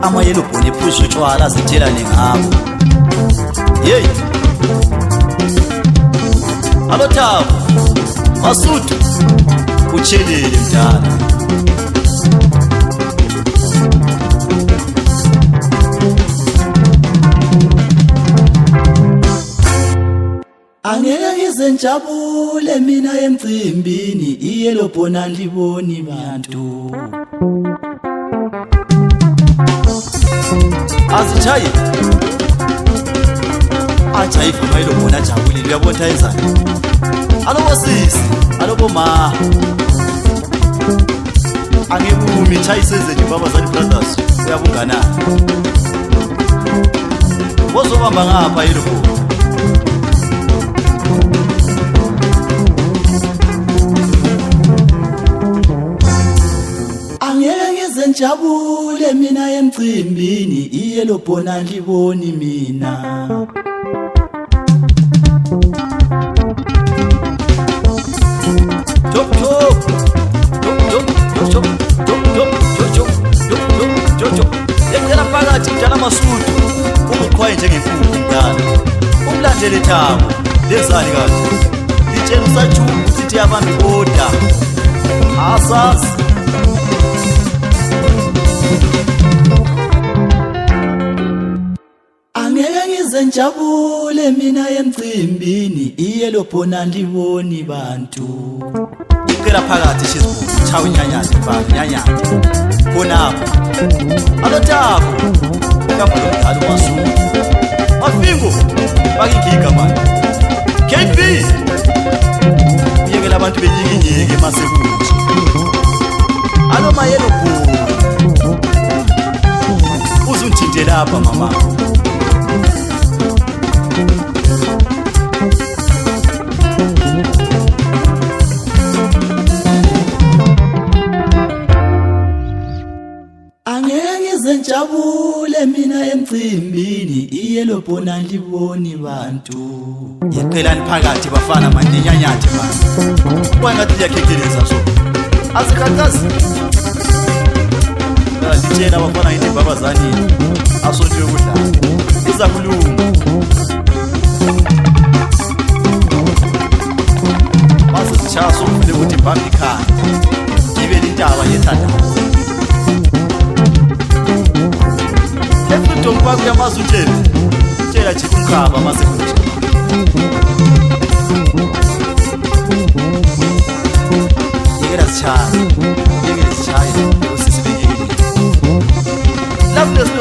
amayelobhoni ephuza utshwala azithelane ngabo. Yeyi alo Thabo Masuthu utshelele mdala. Angeke ngize njabule mina emcimbini iyelobhoni aliboni bantu. Azitshaye ajayiva mayelobhoni ajabulile uyabona ayenzani. Alobo sisi alobo ma angibumi chayiseze nje babazali brothers uyabungana bozobamba ngapha yelobhoni. Njabule mina emcimbini iyelobhoni aliboni mina. Chop chop chop chop chop chop chop engena phakathi mdala Masuthu ukuqhwaye njengemfuku mdala umlandele Thabo lezani kahle litshela usajuku sithi abantu oda asas. Angeke ngize njabule mina emcimbini iyelobhoni aliboni bantu. Icela phakathi shizibhu chawu nyanyati mfana nyanyati khonapho. Alo Thabo ukapha lo mdala uMasuthu Mafingo bakingiga manje KB uyekela abantu benyikinyeke masekuthi. Alo mayelobhoni uzunthinte lapha mama. Njabule mina emcimbini iyelobhoni aliboni bantu. Yeqelani phakathi bafana manje nyanyathe manje kwangathi liyakhekeleza so azikhathazi litshela abafana into babazani asonto yokudlala iza kulunga. Bazitshaya sokuvule ukuthi bambi ikhanda ngibe lintaba yethandaza. Ntombi wakho uyamazutshela tshela jika umkhaba masekuthi. Yekela sitshaye usisi bengekile lapho